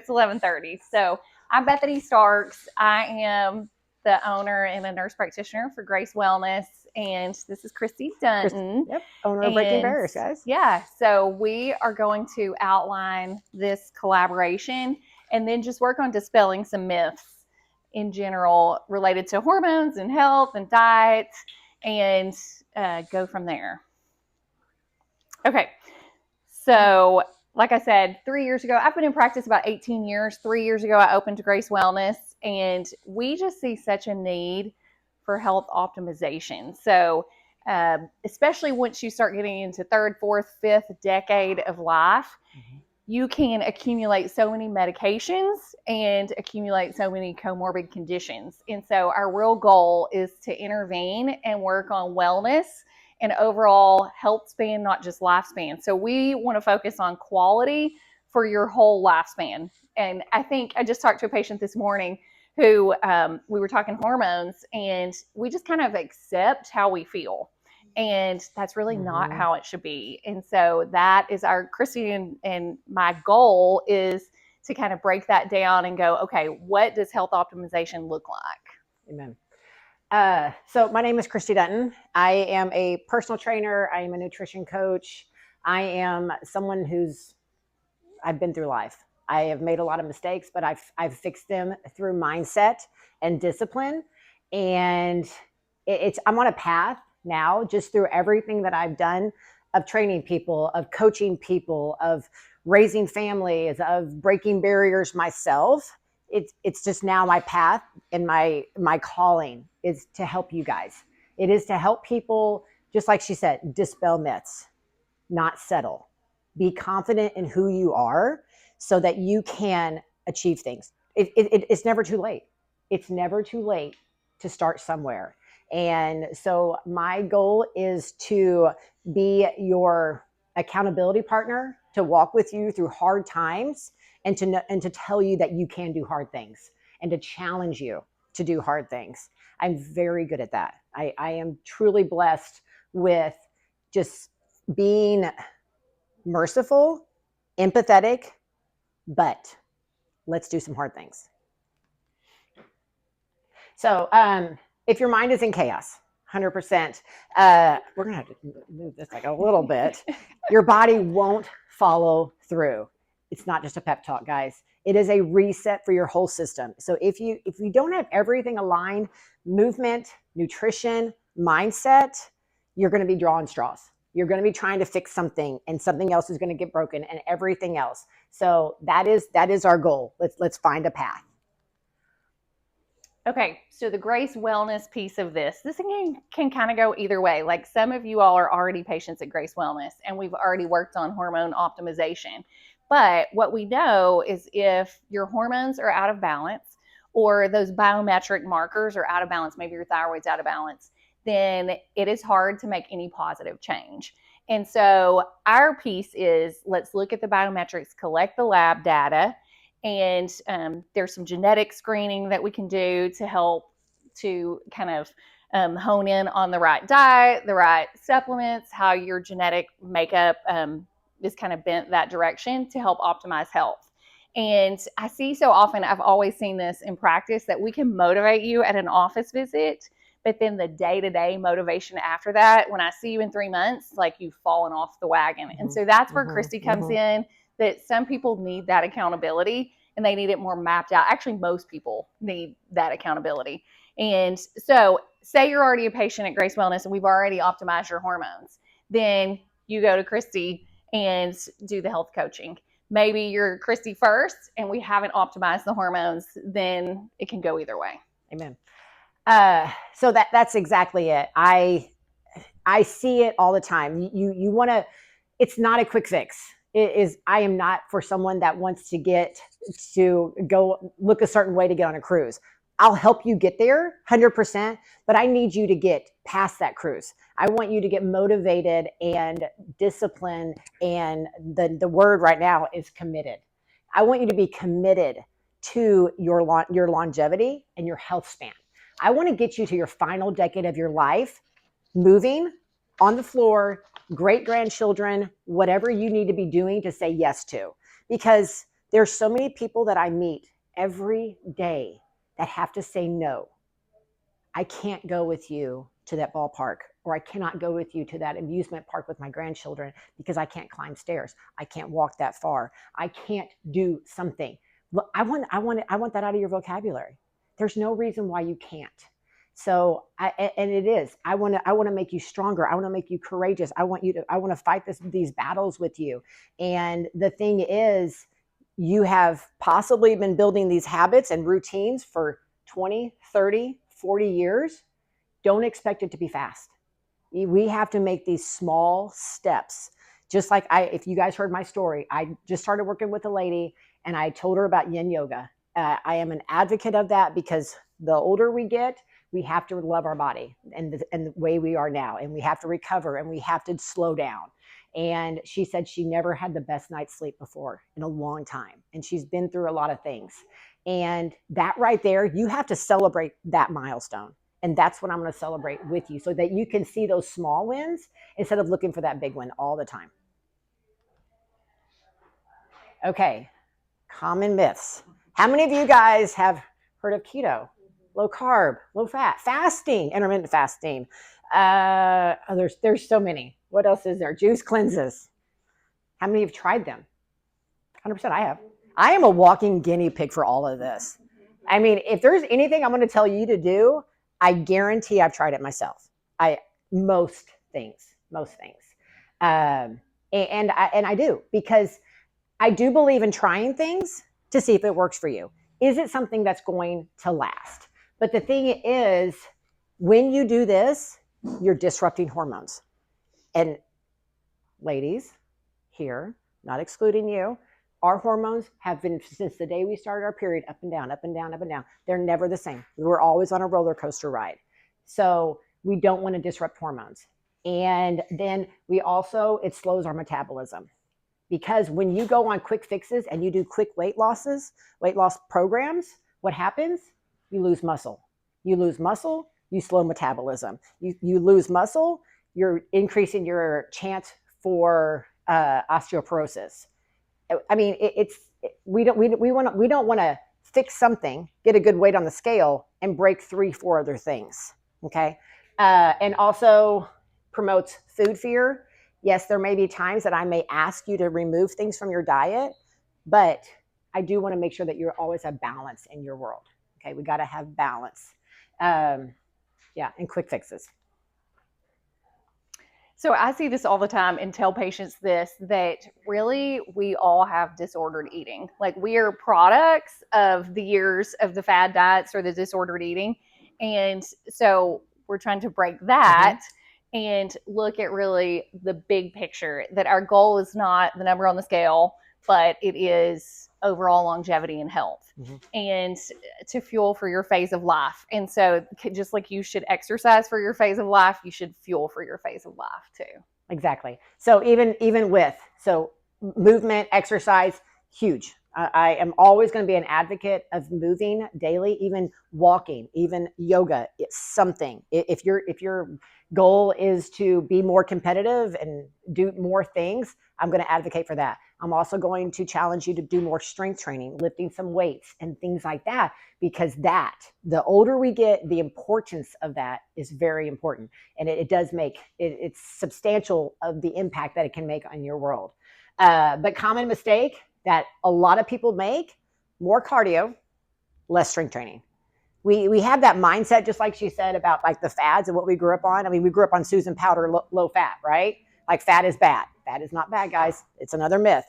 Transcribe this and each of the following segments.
it's 11:30. So I'm Bethany Starks. I am the owner and a nurse practitioner for Grace Wellness. And this is Christy Dunton. Yep, owner of Breaking Barriers, guys. Yeah, so we are going to outline this collaboration and then just work on dispelling some myths in general related to hormones and health and diet, and go from there. Okay, so like I said, 3 years ago, I've been in practice about 18 years. 3 years ago, I opened Grace Wellness, and we just see such a need for health optimization. So especially once you start getting into third, fourth, fifth decade of life, you can accumulate so many medications and accumulate so many comorbid conditions. And so our real goal is to intervene and work on wellness and overall health span, not just lifespan. So we want to focus on quality for your whole lifespan. And I think I just talked to a patient this morning who we were talking hormones, and we just kind of accept how we feel. And that's really not how it should be. And so that is our Christy and my goal is to kind of break that down and go, okay, what does health optimization look like? Amen. So my name is Christy Dunton. I am a personal trainer. I am a nutrition coach. I am someone I've been through life. I have made a lot of mistakes, but I've fixed them through mindset and discipline. And I'm on a path now, just through everything that I've done of training people, of coaching people, of raising families, of breaking barriers myself. It's just now my path, and my calling is to help you guys. It is to help people, just like she said, dispel myths, not settle. Be confident in who you are so that you can achieve things. It's never too late. It's never too late to start somewhere. And so my goal is to be your accountability partner, to walk with you through hard times, and to tell you that you can do hard things, and to challenge you to do hard things. I'm very good at that. I am truly blessed with just being merciful, empathetic, but let's do some hard things. So if your mind is in chaos, 100%, we're going to have to move this like a little bit. Your body won't follow through. It's not just a pep talk, guys. It is a reset for your whole system. So if you don't have everything aligned, movement, nutrition, mindset, you're going to be drawing straws. You're going to be trying to fix something, and something else is going to get broken, and everything else. So that is our goal. Let's find a path. Okay, so the Grace Wellness piece of this can kind of go either way. Like, some of you all are already patients at Grace Wellness, and we've already worked on hormone optimization. But what we know is if your hormones are out of balance, or those biometric markers are out of balance, maybe your thyroid's out of balance, then it is hard to make any positive change. And so our piece is, let's look at the biometrics, collect the lab data, and there's some genetic screening that we can do to help to kind of hone in on the right diet, the right supplements, how your genetic makeup is kind of bent that direction to help optimize health. And I see so often, I've always seen this in practice, that we can motivate you at an office visit, but then the day-to-day motivation after that, when I see you in 3 months, like you've fallen off the wagon. And so that's where Christy comes in, that some people need that accountability and they need it more mapped out. Actually, most people need that accountability. And so say you're already a patient at Grace Wellness and we've already optimized your hormones. Then you go to Christy and do the health coaching. Maybe you're Christy first and we haven't optimized the hormones, then it can go either way. Amen. So that's exactly it. I see it all the time. You want to, it's not a quick fix. I am not for someone that wants to go look a certain way to get on a cruise. I'll help you get there 100%, but I need you to get past that cruise. I want you to get motivated and disciplined. And the word right now is committed. I want you to be committed to your longevity and your health span. I want to get you to your final decade of your life, moving on the floor, great grandchildren, whatever you need to be doing to say yes to. Because There's so many people that I meet every day that have to say no. I can't go with you to that ballpark, or I cannot go with you to that amusement park with my grandchildren because I can't climb stairs. I can't walk that far. I can't do something. Well, I want that out of your vocabulary. There's no reason why you can't. So it is. I want to make you stronger. I want to make you courageous. I want to fight these battles with you. And the thing is, you have possibly been building these habits and routines for 20, 30, 40 years. Don't expect it to be fast. We have to make these small steps. Just like if you guys heard my story, I just started working with a lady and I told her about yin yoga. I am an advocate of that because the older we get, we have to love our body and the way we are now, and we have to recover and we have to slow down. And she said she never had the best night's sleep before in a long time. And she's been through a lot of things. And that right there, you have to celebrate that milestone. And that's what I'm going to celebrate with you so that you can see those small wins instead of looking for that big win all the time. Okay. Common myths. How many of you guys have heard of keto, low carb, low fat, fasting, intermittent fasting? There's so many. What else is there? Juice cleanses. How many have tried them? 100% I have. I am a walking guinea pig for all of this. I mean, if there's anything I'm going to tell you to do, I guarantee I've tried it myself. Most things. And I do, because I do believe in trying things to see if it works for you. Is it something that's going to last? But the thing is, when you do this, you're disrupting hormones. And ladies here, not excluding you, our hormones have been, since the day we started our period, up and down, up and down, up and down. They're never the same. We're always on a roller coaster ride. So we don't want to disrupt hormones. And then it slows our metabolism. Because when you go on quick fixes and you do quick weight loss programs, what happens? You lose muscle. You lose muscle, you slow metabolism. You lose muscle, you're increasing your chance for osteoporosis. I mean, we don't want to fix something, get a good weight on the scale, and break 3-4 other things. Okay, and also promotes food fear. Yes, there may be times that I may ask you to remove things from your diet, but I do want to make sure that you always have balance in your world. Okay, we got to have balance. And quick fixes. So I see this all the time and tell patients this, that really we all have disordered eating. Like, we are products of the years of the fad diets or the disordered eating. And so we're trying to break that and look at really the big picture, that our goal is not the number on the scale, but it is overall longevity and health, and to fuel for your phase of life. And so just like you should exercise for your phase of life, you should fuel for your phase of life too. Exactly. So even with movement, exercise, huge. I am always going to be an advocate of moving daily, even walking, even yoga. It's something. If your goal is to be more competitive and do more things, I'm going to advocate for that. I'm also going to challenge you to do more strength training, lifting some weights and things like that, because the older we get, the importance of that is very important. And it does make it's substantial of the impact that it can make on your world. But common mistake that a lot of people make: more cardio, less strength training. We have that mindset, just like she said, about like the fads and what we grew up on. I mean, we grew up on Susan Powter, low fat, right? Like, fat is bad. Fat is not bad, guys. It's another myth.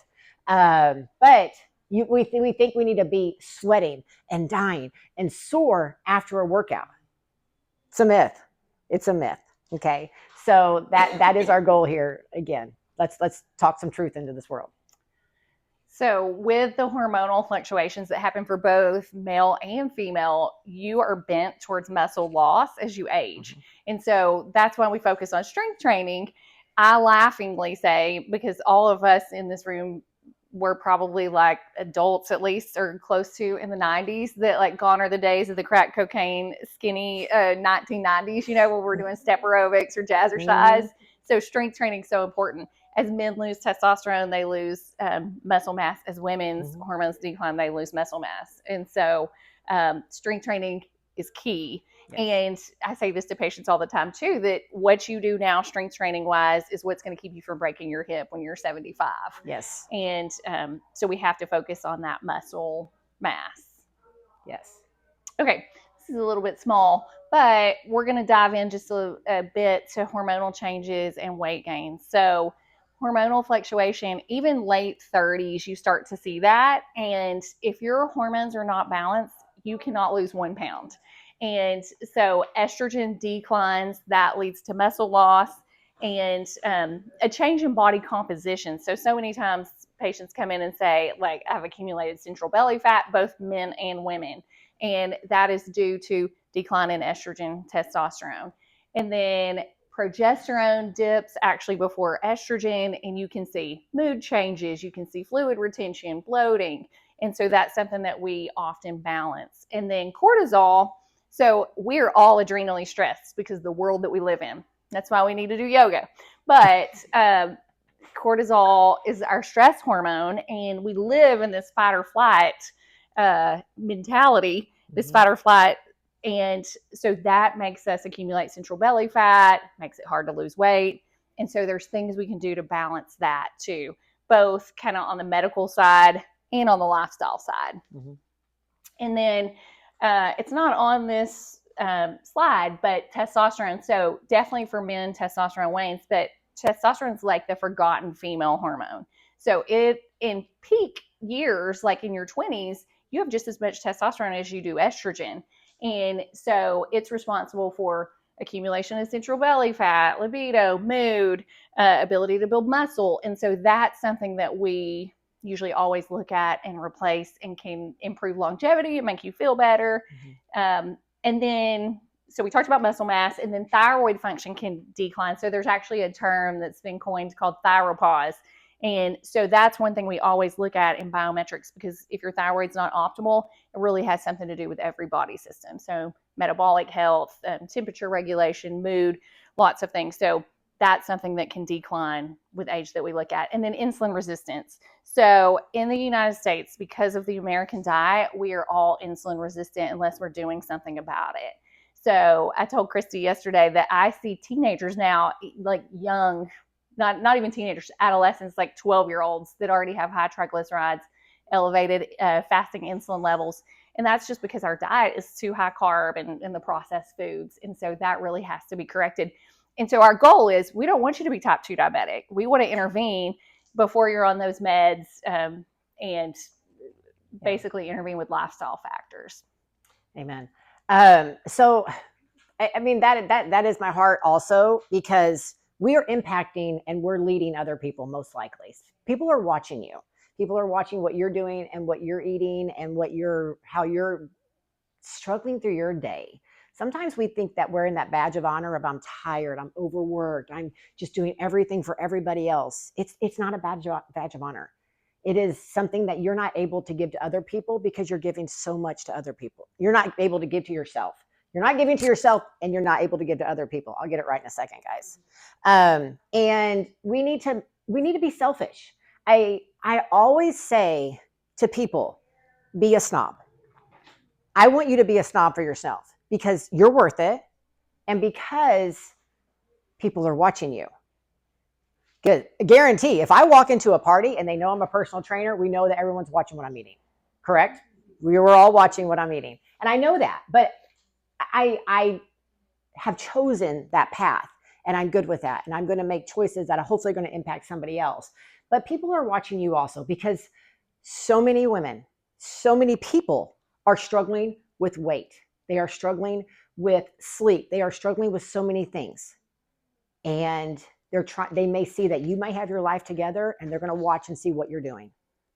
But we think we need to be sweating and dying and sore after a workout. It's a myth. It's a myth. Okay. So that is our goal here. Again, let's talk some truth into this world. So with the hormonal fluctuations that happen for both male and female, you are bent towards muscle loss as you age. And so that's why we focus on strength training. I laughingly say, because all of us in this room were probably like adults, at least, or close to, in the 90s, that like gone are the days of the crack cocaine skinny 1990s, where we're doing step aerobics or jazzercise. So strength training is so important. as men lose testosterone, they lose muscle mass. As women's hormones decline, they lose muscle mass. And so strength training is key. Yes. And I say this to patients all the time too, that what you do now strength training wise is what's going to keep you from breaking your hip when you're 75. Yes. And so we have to focus on that muscle mass. Yes. Okay, this is a little bit small, but we're going to dive in just a bit to hormonal changes and weight gain. So hormonal fluctuation, even late 30s, you start to see that. And if your hormones are not balanced, you cannot lose 1 pound. And so estrogen declines, that leads to muscle loss and a change in body composition. So many times patients come in and say, like, I've accumulated central belly fat, both men and women. And that is due to decline in estrogen, testosterone. And then progesterone dips actually before estrogen, and you can see mood changes, you can see fluid retention, bloating. And so that's something that we often balance. And then cortisol, so we're all adrenally stressed because of the world that we live in. That's why we need to do yoga. But cortisol is our stress hormone, and we live in this fight or flight mentality, this fight or flight. And so that makes us accumulate central belly fat, makes it hard to lose weight. And so there's things we can do to balance that too, both kind of on the medical side and on the lifestyle side. And then it's not on this slide, but testosterone. So definitely for men, testosterone wanes, but testosterone is like the forgotten female hormone. So it in peak years, like in your 20s, you have just as much testosterone as you do estrogen. And so it's responsible for accumulation of central belly fat, libido, mood, ability to build muscle. And so that's something that we usually always look at and replace and can improve longevity and make you feel better. And then, so we talked about muscle mass, and then thyroid function can decline. So there's actually a term that's been coined called thyropause. And so that's one thing we always look at in biometrics, because if your thyroid's not optimal, it really has something to do with every body system. So metabolic health, temperature regulation, mood, lots of things. So that's something that can decline with age that we look at. And then insulin resistance. So in the United States, because of the American diet, we are all insulin resistant unless we're doing something about it. So I told Christy yesterday that I see teenagers now, like young, not even teenagers, adolescents, like 12-year-olds that already have high triglycerides, elevated fasting insulin levels. And that's just because our diet is too high carb and the processed foods. And so that really has to be corrected. And so our goal is, we don't want you to be type 2 diabetic. We want to intervene before you're on those meds and basically intervene with lifestyle factors. Amen. So, I mean, that is my heart also, because we are impacting and we're leading other people, most likely. People are watching you. People are watching what you're doing and what you're eating and how you're struggling through your day. Sometimes we think that we're in that badge of honor of, I'm tired, I'm overworked, I'm just doing everything for everybody else. It's not a badge of honor. It is something that you're not able to give to other people because you're giving so much to other people. You're not able to give to yourself. You're not giving to yourself, and you're not able to give to other people. I'll get it right in a second, guys. And we need to be selfish. I always say to people, be a snob. I want you to be a snob for yourself, because you're worth it, and because people are watching you. Good. Guarantee, if I walk into a party and they know I'm a personal trainer, we know that everyone's watching what I'm eating. Correct? We were all watching what I'm eating. And I know that, but I have chosen that path, and I'm good with that. And I'm going to make choices that are hopefully going to impact somebody else. But people are watching you also, because so many women, so many people are struggling with weight. They are struggling with sleep. They are struggling with so many things. And they may see that you might have your life together, and they're going to watch and see what you're doing.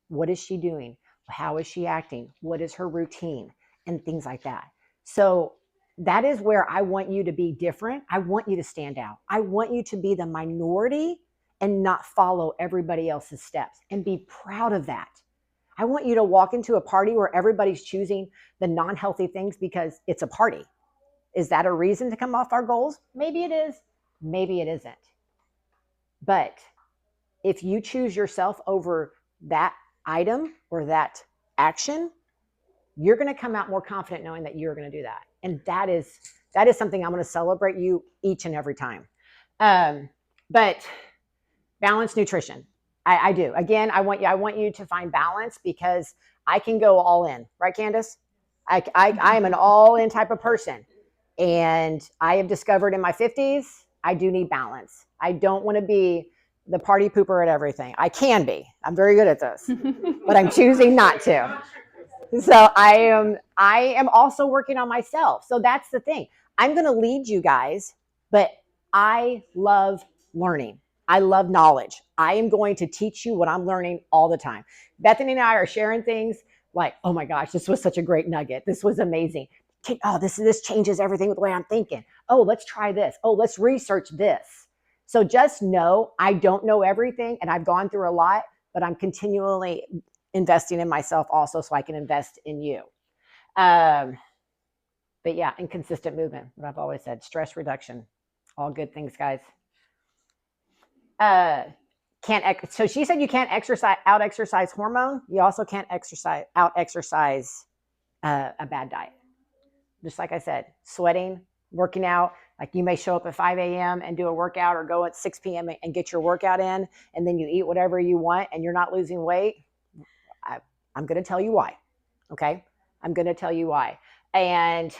What is she doing? How is she acting? What is her routine? And things like that. So that is where I want you to be different. I want you to stand out. I want you to be the minority and not follow everybody else's steps, and be proud of that. I want you to walk into a party where everybody's choosing the non-healthy things because it's a party. Is that a reason to come off our goals? Maybe it is. Maybe it isn't. But if you choose yourself over that item or that action, you're going to come out more confident knowing that you're going to do that. And that is something I'm going to celebrate you each and every time. But balanced nutrition. I do. Again, I want you to find balance, because I can go all in, right, Candace? I am an all in type of person. And I have discovered in my 50s, I do need balance. I don't want to be the party pooper at everything. I can be. I'm very good at this, but I'm choosing not to. So I am also working on myself. So that's the thing. I'm going to lead you guys, but I love learning. I love knowledge. I am going to teach you what I'm learning all the time. Bethany and I are sharing things like, oh my gosh, this was such a great nugget. This was amazing. Oh, this changes everything with the way I'm thinking. Oh, let's try this. Oh, let's research this. So just know I don't know everything, and I've gone through a lot, but I'm continually investing in myself also, so I can invest in you. But yeah, and consistent movement, what I've always said, stress reduction, all good things, guys. So she said you can't out exercise hormone. You also can't out exercise a bad diet. Just like I said, sweating, working out. Like, you may show up at 5 a.m. and do a workout, or go at 6 p.m. and get your workout in, and then you eat whatever you want and you're not losing weight. I'm going to tell you why. Okay. I'm going to tell you why. And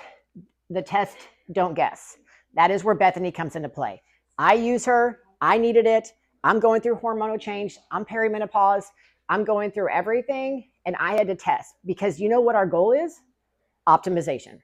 the test, don't guess. That is where Bethany comes into play. I use her. I needed it. I'm going through hormonal change. I'm perimenopause. I'm going through everything. And I had to test, because you know what our goal is? Optimization.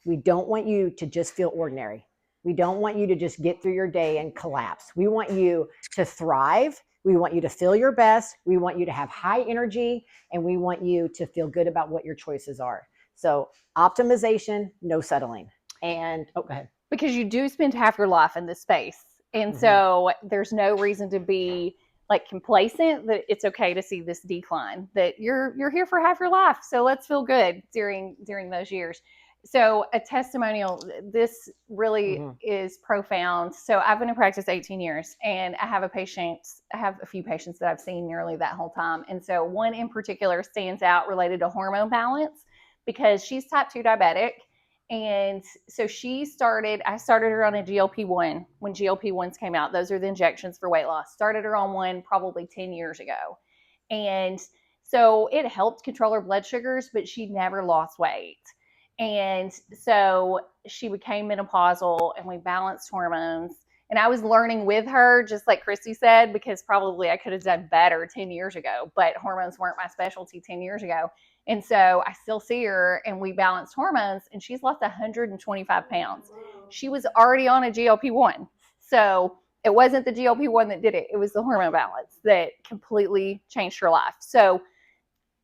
We don't want you to just feel ordinary. We don't want you to just get through your day and collapse. We want you to thrive. We want you to feel your best. We want you to have high energy, and we want you to feel good about what your choices are. So optimization, no settling. And go ahead. Because you do spend half your life in this space. And so there's no reason to be like complacent that it's okay to see this decline, that you're here for half your life. So let's feel good during those years. So a testimonial, this really is profound. So I've been in practice 18 years, and I have a few patients that I've seen nearly that whole time. And so one in particular stands out related to hormone balance, because she's type 2 diabetic. And so I started her on a GLP-1 when GLP-1s came out. Those are the injections for weight loss. Started her on one probably 10 years ago. And so it helped control her blood sugars, but she never lost weight. And so she became menopausal, and we balanced hormones. And I was learning with her, just like Christy said, because probably I could have done better 10 years ago, but hormones weren't my specialty 10 years ago. And so I still see her, and we balanced hormones, and she's lost 125 pounds. She was already on a GLP-1. So it wasn't the GLP-1 that did it. It was the hormone balance that completely changed her life. So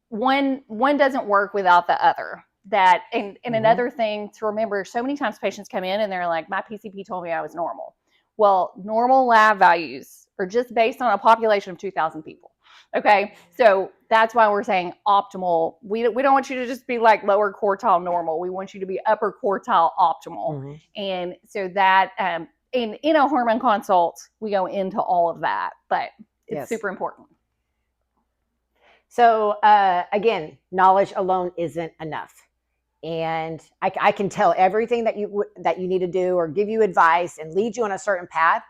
one doesn't work without the other. And another thing to remember, so many times patients come in and they're like, my PCP told me I was normal. Well, normal lab values are just based on a population of 2,000 people. Okay. So that's why we're saying optimal. We don't want you to just be like lower quartile normal. We want you to be upper quartile optimal. And so that, in a hormone consult, we go into all of that, but it's super important. So again, knowledge alone isn't enough. And I can tell everything that you need to do, or give you advice and lead you on a certain path,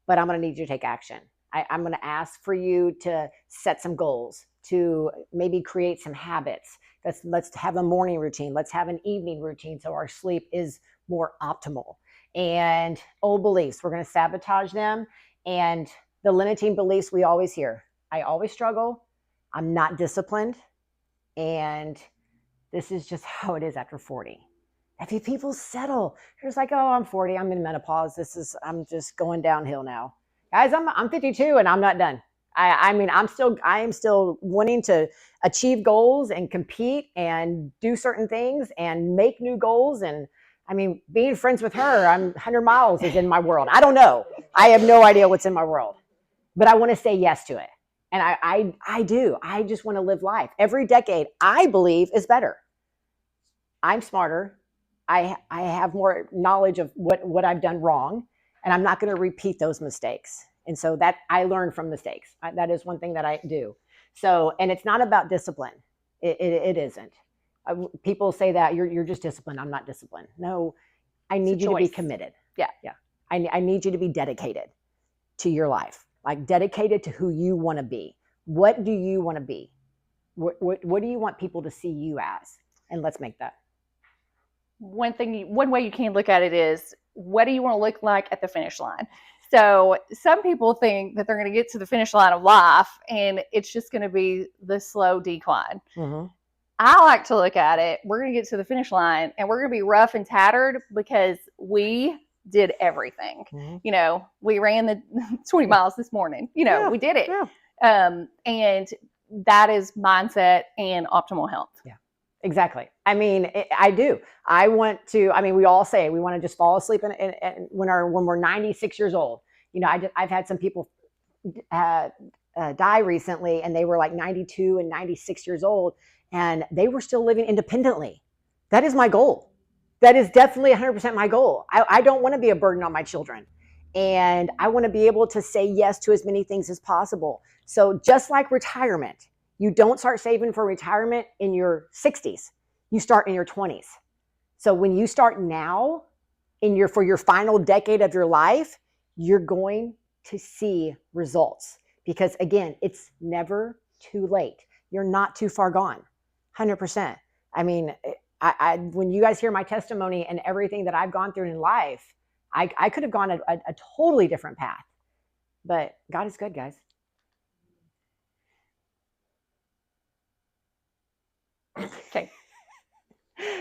but I'm going to need you to take action. I'm going to ask for you to set some goals, to maybe create some habits. Let's have a morning routine. Let's have an evening routine, so our sleep is more optimal. And old beliefs, we're going to sabotage them. And the limiting beliefs we always hear. I always struggle. I'm not disciplined. And this is just how it is after 40. If people settle, they're just like, oh, I'm 40, I'm in menopause. I'm just going downhill now. Guys, I'm 52 and I'm not done. I am still wanting to achieve goals and compete and do certain things and make new goals. And I mean, being friends with her, 100 miles is in my world. I don't know. I have no idea what's in my world, but I want to say yes to it. And I do. I just want to live life. Every decade, I believe, is better. I'm smarter. I have more knowledge of what I've done wrong, and I'm not going to repeat those mistakes. And so that I learn from mistakes. That is one thing that I do. So, and it's not about discipline. It isn't. People say that you're just disciplined. I'm not disciplined. No, I need you to be committed. Yeah. Yeah. I need you to be dedicated to your life, like dedicated to who you want to be. What do you want to be? What do you want people to see you as? And let's make that. One way you can look at it is, what do you want to look like at the finish line? So some people think that they're going to get to the finish line of life and it's just going to be the slow decline. Mm-hmm. I like to look at it, we're going to get to the finish line and we're going to be rough and tattered because we did everything. Mm-hmm. We ran the 20 miles this morning. We did it. Yeah. And that is mindset and optimal health. Yeah. Exactly. I mean, I do. We all say we want to just fall asleep and when we're 96 years old. I've had some people die recently and they were like 92 and 96 years old and they were still living independently. That is my goal. That is definitely 100% my goal. I don't want to be a burden on my children. And I want to be able to say yes to as many things as possible. So just like retirement, you don't start saving for retirement in your 60s. You start in your 20s. So when you start now for your final decade of your life, you're going to see results. Because again, it's never too late. You're not too far gone. 100%. I mean, when you guys hear my testimony and everything that I've gone through in life, I could have gone a totally different path. But God is good, guys. Okay.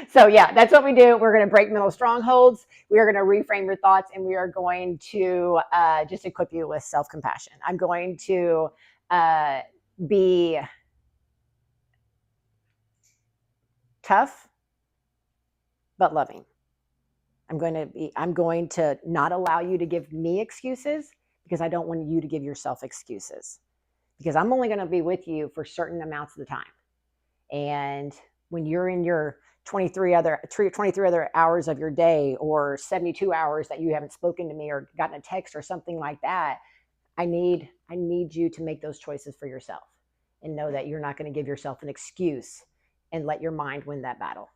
So yeah, that's what we do. We're going to break mental strongholds. We are going to reframe your thoughts, and we are going to just equip you with self-compassion. I'm going to be tough, but loving. I'm going to not allow you to give me excuses because I don't want you to give yourself excuses, because I'm only going to be with you for certain amounts of the time. And when you're in your 23 other hours of your day or 72 hours that you haven't spoken to me or gotten a text or something like that, I need you to make those choices for yourself and know that you're not going to give yourself an excuse and let your mind win that battle.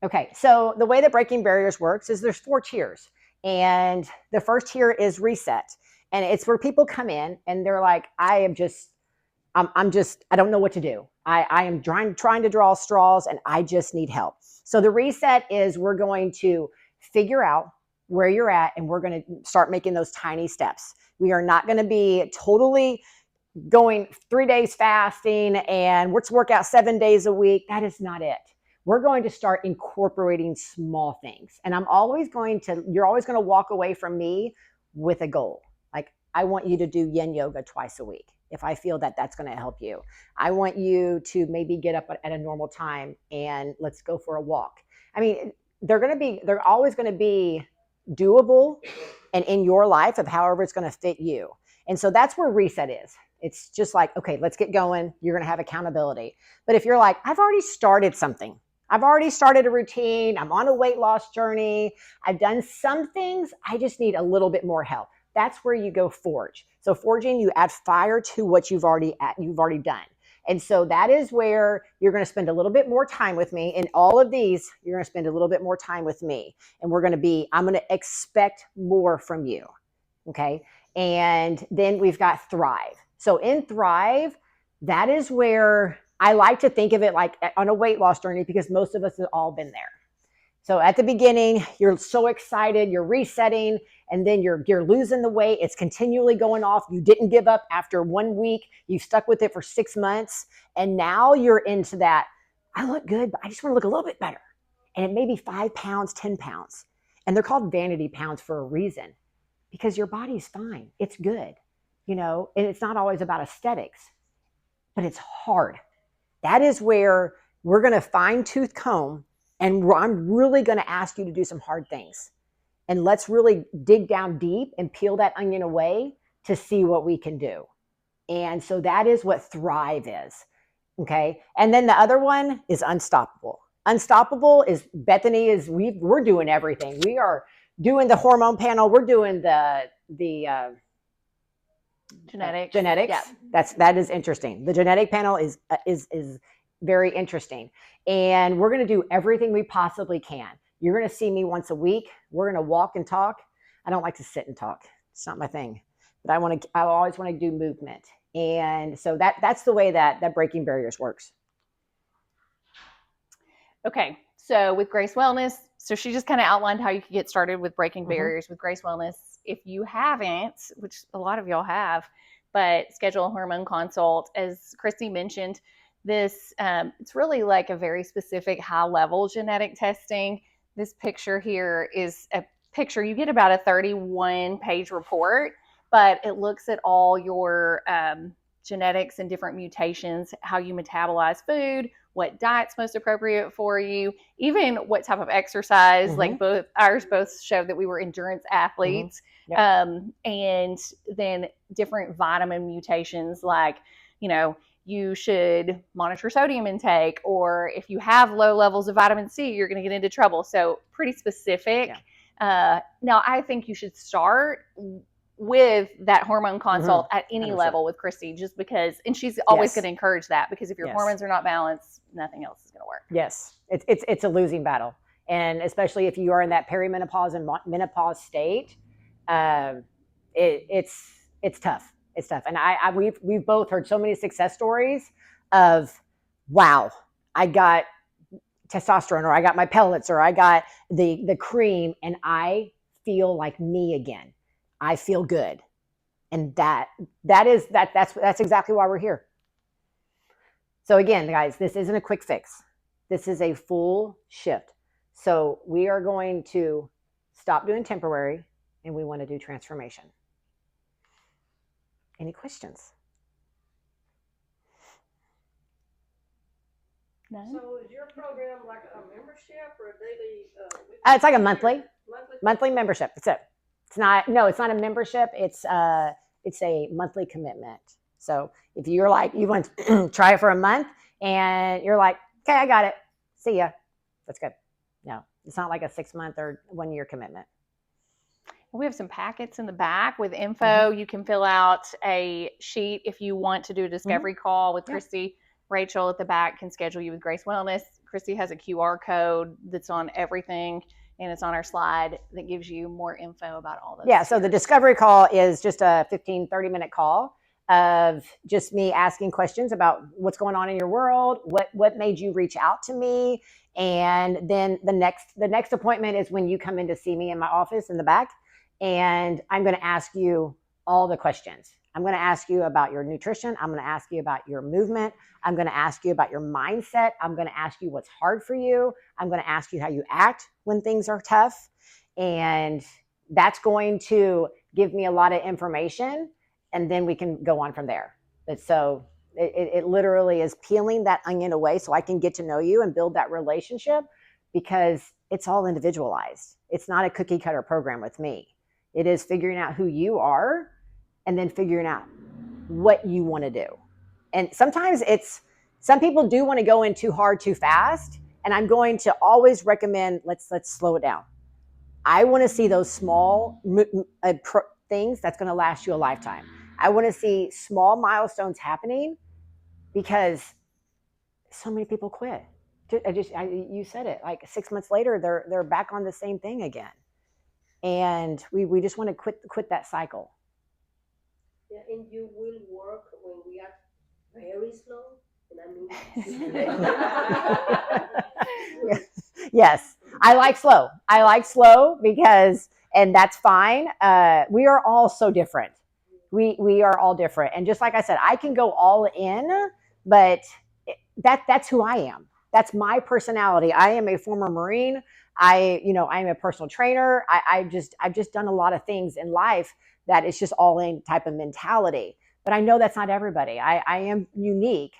Okay, so the way that breaking barriers works is there's 4 tiers. And the first tier is reset. And it's where people come in and they're like, I don't know what to do. I am trying to draw straws and I just need help. So the reset is we're going to figure out where you're at and we're going to start making those tiny steps. We are not going to be totally going 3 days fasting and let's work out 7 days a week. That is not it. We're going to start incorporating small things. And you're always going to walk away from me with a goal. Like, I want you to do yin yoga twice a week. If I feel that that's going to help you, I want you to maybe get up at a normal time and let's go for a walk. I mean, they're always going to be doable and in your life of however it's going to fit you. And so that's where reset is. It's just like, okay, let's get going. You're going to have accountability. But if you're like, I've already started something. I've already started a routine. I'm on a weight loss journey. I've done some things. I just need a little bit more help. That's where you go forge. So forging, you add fire to what you've already done. And so that is where you're going to spend a little bit more time with me. In all of these, you're going to spend a little bit more time with me. And I'm going to expect more from you. Okay. And then we've got thrive. So in thrive, that is where I like to think of it like on a weight loss journey, because most of us have all been there. So at the beginning, you're so excited, you're resetting, and then you're losing the weight. It's continually going off. You didn't give up after 1 week. You stuck with it for 6 months. And now you're into that, I look good, but I just want to look a little bit better. And it may be 5 pounds, 10 pounds. And they're called vanity pounds for a reason, because your body's fine. It's good, and it's not always about aesthetics, but it's hard. That is where we're going to fine tooth comb. And I'm really going to ask you to do some hard things. And let's really dig down deep and peel that onion away to see what we can do. And so that is what thrive is. Okay. And then the other one is unstoppable. Unstoppable is Bethany we're doing everything. We are doing the hormone panel. We're doing the genetics. Yeah. That is interesting. The genetic panel is very interesting, and we're going to do everything we possibly can. You're going to see me once a week. We're going to walk and talk. I don't like to sit and talk. It's not my thing, but I always want to do movement. And so that's the way that breaking barriers works. Okay. So with Grace Wellness, so she just kind of outlined how you could get started with breaking barriers with Grace Wellness. If you haven't, which a lot of y'all have, but schedule a hormone consult. As Christy mentioned, this it's really like a very specific high-level genetic testing. This picture here is a picture. You get about a 31-page report, but it looks at all your genetics and different mutations, how you metabolize food, what diet's most appropriate for you, even what type of exercise. Like ours both showed that we were endurance athletes. And then different vitamin mutations, like, you should monitor sodium intake, or if you have low levels of vitamin C, you're going to get into trouble. So pretty specific. Now, I think you should start with that hormone consult at any 100%. Level with Christy, just because, and she's always going to encourage that, because if your hormones are not balanced, nothing else is going to work. Yes. It's a losing battle. And especially if you are in that perimenopause and menopause state, it's tough. It's tough. And we've both heard so many success stories of, wow, I got testosterone, or I got my pellets, or I got the cream, and I feel like me again. I feel good. And that's exactly why we're here. So again, guys, this isn't a quick fix. This is a full shift. So we are going to stop doing temporary, and we want to do transformation. Any questions? None? So is your program like a membership or a daily? It's like a monthly membership. That's it. It's not a membership. It's a monthly commitment. So if you're like, you want to try it for a month and you're like, okay, I got it. See ya. That's good. No, it's not like a 6-month or 1-year commitment. We have some packets in the back with info. You can fill out a sheet if you want to do a discovery call with Christy. Rachel at the back can schedule you with Grace Wellness. Christy has a QR code that's on everything, and it's on our slide that gives you more info about all this. Yeah, so the discovery call is just a 15, 30-minute call of just me asking questions about what's going on in your world, what made you reach out to me, and then the next appointment is when you come in to see me in my office in the back, and I'm going to ask you all the questions. I'm going to ask you about your nutrition. I'm going to ask you about your movement. I'm going to ask you about your mindset. I'm going to ask you what's hard for you. I'm going to ask you how you act when things are tough. And that's going to give me a lot of information, and then we can go on from there. But so it literally is peeling that onion away so I can get to know you and build that relationship, because it's all individualized. It's not a cookie cutter program with me. It is figuring out who you are and then figuring out what you want to do. And sometimes some people do want to go in too hard, too fast. And I'm going to always recommend, let's slow it down. I want to see those small things that's going to last you a lifetime. I want to see small milestones happening, because so many people quit. You said it, like 6 months later, they're back on the same thing again. And we just want to quit that cycle. Yeah, and you will work when we are very slow. And I mean, yes, I like slow because, and that's fine. We are all so different. We are all different. And just like I said, I can go all in, but that's who I am. That's my personality. I am a former Marine. I'm a personal trainer. I've just done a lot of things in life that is just all in type of mentality. But I know that's not everybody. I am unique.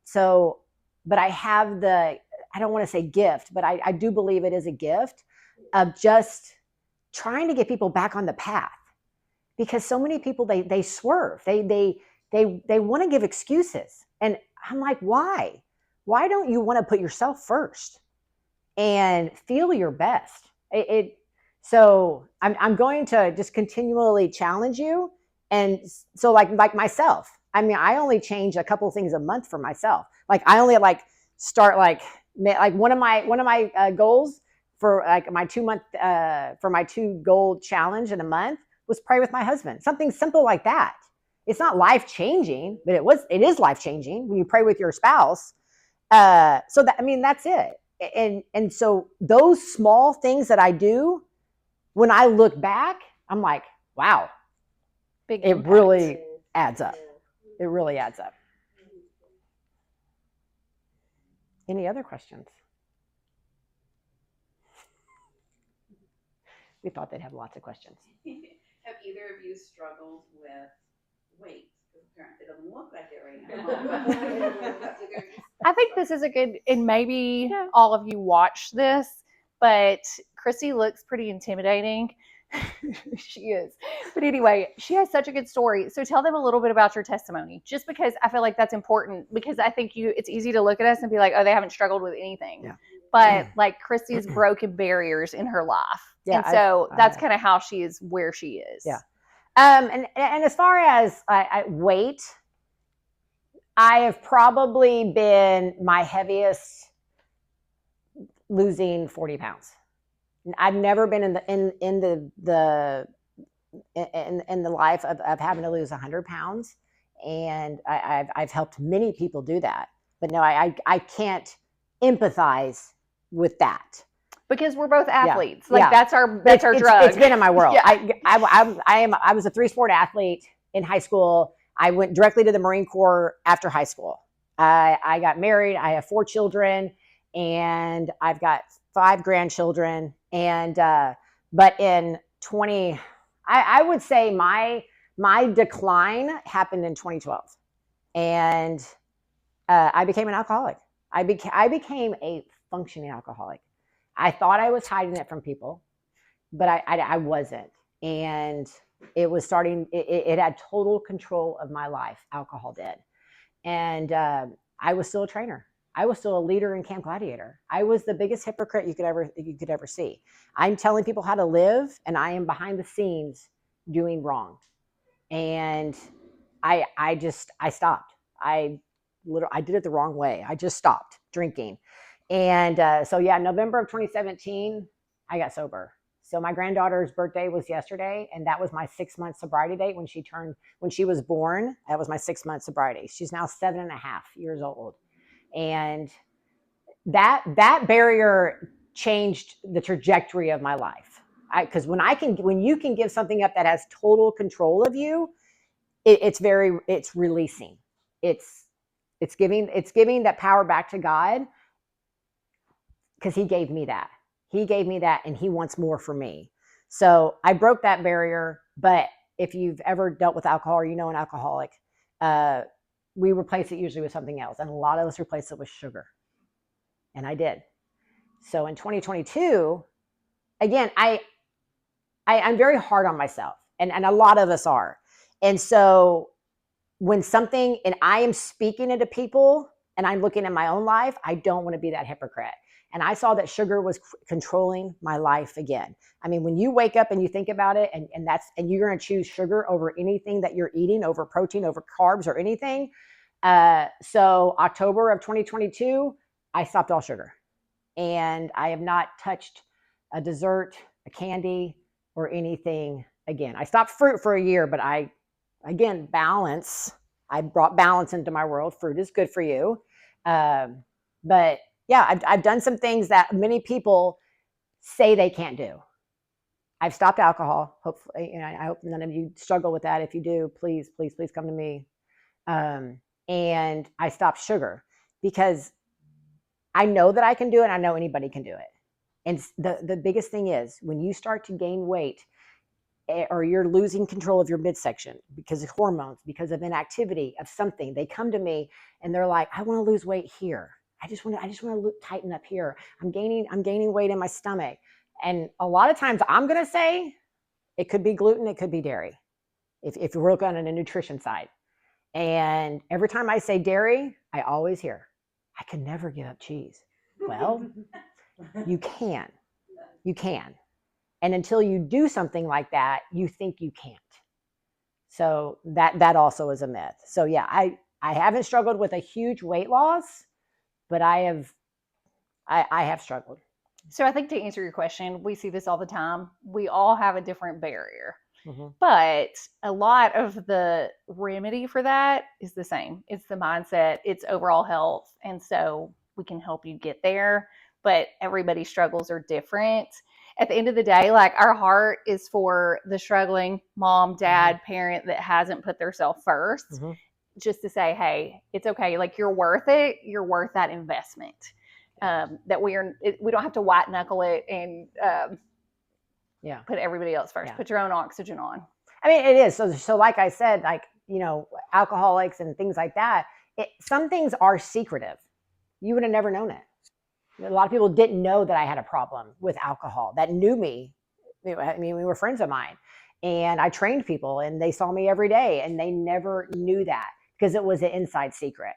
So, but I have I don't want to say gift, but I do believe it is a gift of just trying to get people back on the path, because so many people, they swerve. They want to give excuses. And I'm like, why? Why don't you want to put yourself first and feel your best? So I'm going to just continually challenge you. And so like myself, I mean, I only change a couple of things a month for myself. Like I only start like one of my goals for like my 2 month for my 2 goal challenge in a month was pray with my husband. Something simple like that. It's not life changing, but it is life changing when you pray with your spouse. So that, I mean, that's it. And so those small things that I do, when I look back, I'm like, wow, Big it impact. really adds up. It really adds up. Any other questions? We thought they'd have lots of questions. Have either of you struggled with weight? Because apparently it doesn't look like it right now. I think this is a good, and maybe all of you watch this, but Christy looks pretty intimidating. She is. But anyway, she has such a good story. So tell them a little bit about your testimony, just because I feel like that's important, because I think it's easy to look at us and be like, oh, they haven't struggled with anything. Yeah. But like Christy's broken barriers in her life. Yeah, and so that's kind of how she is where she is. Yeah. And as far as weight, I have probably been my heaviest losing 40 pounds. I've never been in the life of having to lose 100 pounds, and I've helped many people do that. But no, I can't empathize with that. Because we're both athletes. Yeah. Like that's our drug. It's been in my world. Yeah. I was a 3-sport athlete in high school. I went directly to the Marine Corps after high school. I got married. I have 4 children, and I've got 5 grandchildren. And but in I would say my decline happened in 2012, and I became an alcoholic. I became a functioning alcoholic. I thought I was hiding it from people, but I wasn't. And it was starting, it had total control of my life. Alcohol did. And I was still a trainer. I was still a leader in Camp Gladiator. I was the biggest hypocrite you could ever see. I'm telling people how to live, and I am behind the scenes doing wrong. And I stopped. I did it the wrong way. I just stopped drinking. And so November of 2017, I got sober. So my granddaughter's birthday was yesterday, and that was my 6-month sobriety date when she was born. That was my 6-month sobriety. She's now 7.5 years old. And that barrier changed the trajectory of my life. Because when you can give something up that has total control of you, it's releasing. It's giving that power back to God, because he gave me that. He gave me that, and he wants more for me. So I broke that barrier. But if you've ever dealt with alcohol, or you know an alcoholic, we replace it usually with something else. And a lot of us replace it with sugar. And I did. So in 2022, again, I'm very hard on myself, and a lot of us are. And so when something, and I am speaking into people, and I'm looking at my own life, I don't want to be that hypocrite. And I saw that sugar was controlling my life again. I mean, when you wake up and you think about it, and you're going to choose sugar over anything that you're eating, over protein, over carbs, or anything. So October of 2022, I stopped all sugar, and I have not touched a dessert, a candy, or anything again. I stopped fruit for a year, but balance. I brought balance into my world. Fruit is good for you. But yeah, I've done some things that many people say they can't do. I've stopped alcohol. Hopefully, I hope none of you struggle with that. If you do, please come to me. And I stopped sugar, because I know that I can do it. I know anybody can do it. And the biggest thing is, when you start to gain weight, or you're losing control of your midsection because of hormones, because of inactivity, of something, they come to me and they're like, I want to lose weight here. I just want to tighten up here. I'm gaining weight in my stomach. And a lot of times I'm going to say it could be gluten, it could be dairy, if we're looking on a nutrition side. And every time I say dairy, I always hear, I can never give up cheese. Well, you can. And until you do something like that, you think you can't. So that also is a myth. So yeah, I haven't struggled with a huge weight loss, but I have struggled. So I think to answer your question, we see this all the time. We all have a different barrier. Mm-hmm. But a lot of the remedy for that is the same. It's the mindset, it's overall health. And so we can help you get there. But everybody's struggles are different. At the end of the day, like our heart is for the struggling mom, dad, parent that hasn't put themselves first, just to say, hey, it's okay. Like you're worth it. You're worth that investment. That we don't have to white knuckle it and put everybody else first. Put your own oxygen on. I mean, it is. So like I said, like, alcoholics and things like that, some things are secretive. You would have never known it. A lot of people didn't know that I had a problem with alcohol that knew me. I mean, we were friends of mine, and I trained people and they saw me every day and they never knew that because it was an inside secret.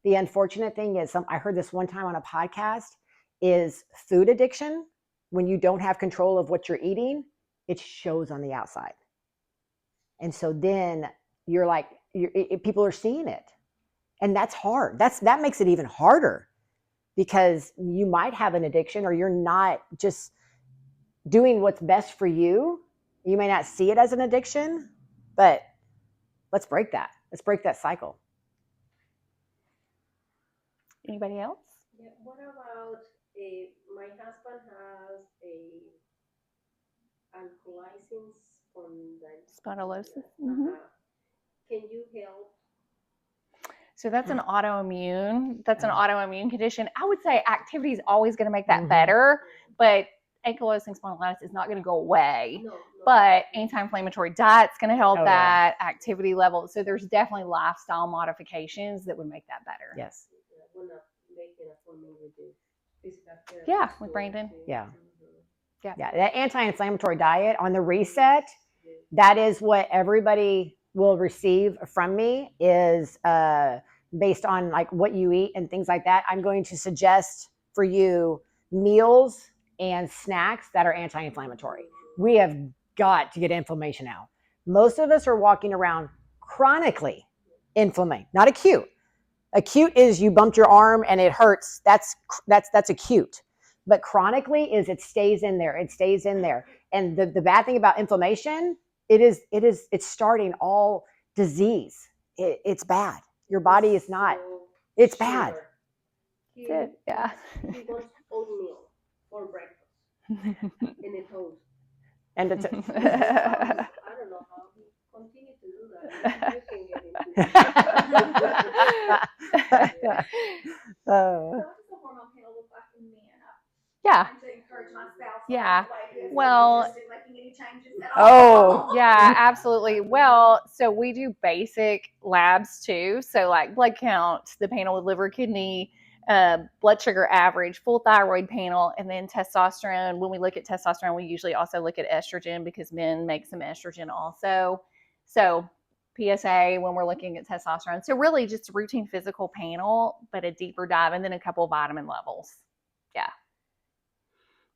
The unfortunate thing is, I heard this one time on a podcast, is food addiction. When you don't have control of what you're eating, it shows on the outside. And so then you're like, people are seeing it. And that's hard. That makes it even harder because you might have an addiction or you're not just doing what's best for you. You may not see it as an addiction, but let's break that. Let's break that cycle. Anybody else? Yeah. What about my husband has a alkalizing spondylosis? Can you help? So that's an autoimmune. That's an autoimmune condition. I would say activity is always going to make that better, but ankylosing spondylitis is not going to go away. No. But anti-inflammatory diet's going to help that activity level. So there's definitely lifestyle modifications that would make that better. Yes. Yeah, with Brandon. Yeah. That anti-inflammatory diet on the reset, that is what everybody will receive from me, is based on like what you eat and things like that. I'm going to suggest for you meals and snacks that are anti-inflammatory. We have got to get inflammation out. Most of us are walking around chronically inflamed, not acute. Acute is you bumped your arm and it hurts. That's acute. But chronically is it stays in there. It stays in there. And the bad thing about inflammation, it's starting all disease. It's bad. Your body is not. It's bad. Good. Yeah. He wants oatmeal for breakfast in his house. And it's I don't know how he continues to do that. You can get into it. Yeah. Yeah. Well, yeah, absolutely. Well, so we do basic labs too. So like blood count, the panel with liver, kidney, blood sugar average, full thyroid panel, and then testosterone. When we look at testosterone, we usually also look at estrogen because men make some estrogen also. So PSA when we're looking at testosterone. So really just a routine physical panel, but a deeper dive, and then a couple of vitamin levels. Yeah.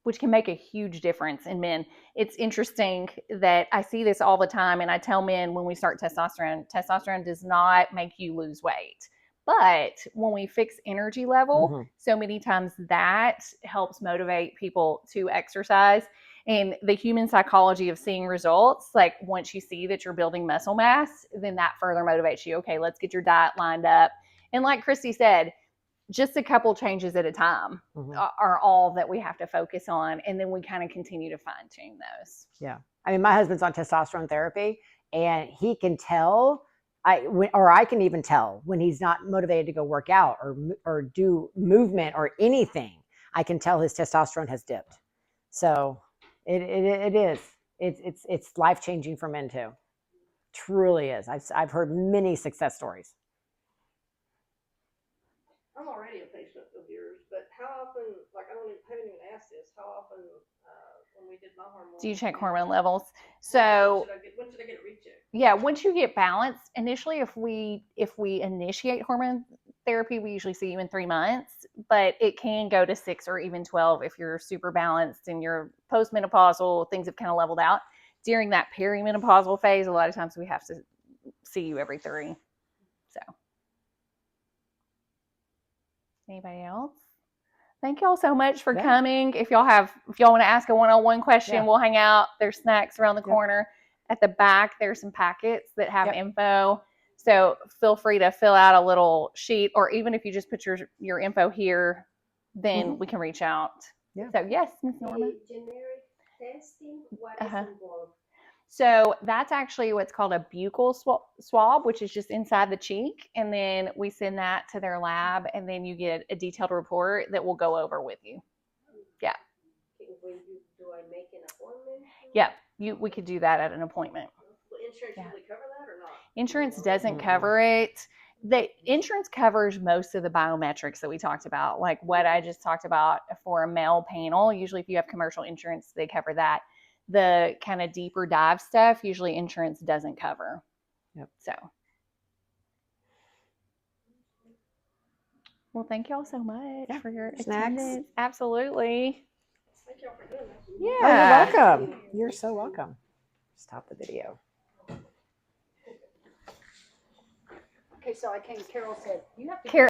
Which can make a huge difference in men. It's interesting that I see this all the time, and I tell men when we start testosterone does not make you lose weight. But when we fix energy level, so many times that helps motivate people to exercise. And the human psychology of seeing results, like once you see that you're building muscle mass, then that further motivates you. Okay, let's get your diet lined up. And like Christy said, just a couple changes at a time are all that we have to focus on. And then we kind of continue to fine tune those. Yeah. I mean, my husband's on testosterone therapy and he can tell, I can even tell when he's not motivated to go work out or do movement or anything. I can tell his testosterone has dipped. So it is. It's life-changing for men too. Truly is. I've heard many success stories. I'm already a patient of yours, but how often, like I haven't even asked this, how often when we did my hormones. Do you check hormone levels? So when should I get it rechecked? Yeah, once you get balanced, initially if we initiate hormone therapy, we usually see you in 3 months. but it can go to 6 or even 12 if you're super balanced and you're postmenopausal, things have kind of leveled out. During that perimenopausal phase, a lot of times we have to see you every 3. So, anybody else? Thank y'all so much for coming. If y'all want to ask a one-on-one question, we'll hang out. There's snacks around the corner. At the back, there's some packets that have info. So feel free to fill out a little sheet, or even if you just put your info here, then we can reach out. Yeah. So yes, Ms. Norma. Generic testing, what is involved? So that's actually what's called a buccal swab, which is just inside the cheek. And then we send that to their lab, and then you get a detailed report that we'll go over with you. Yeah. Do I make an appointment? Yeah, we could do that at an appointment. Will insurance usually cover that or not? Insurance doesn't cover it. The insurance covers most of the biometrics that we talked about, like what I just talked about for a male panel. Usually if you have commercial insurance, they cover that. The kind of deeper dive stuff, usually insurance doesn't cover. Yep. So, well, thank y'all so much for your attendance. Absolutely. Thank y'all for doing that. Yeah. Oh, you're welcome. You're so welcome. Stop the video. Okay, so Carol said, you have to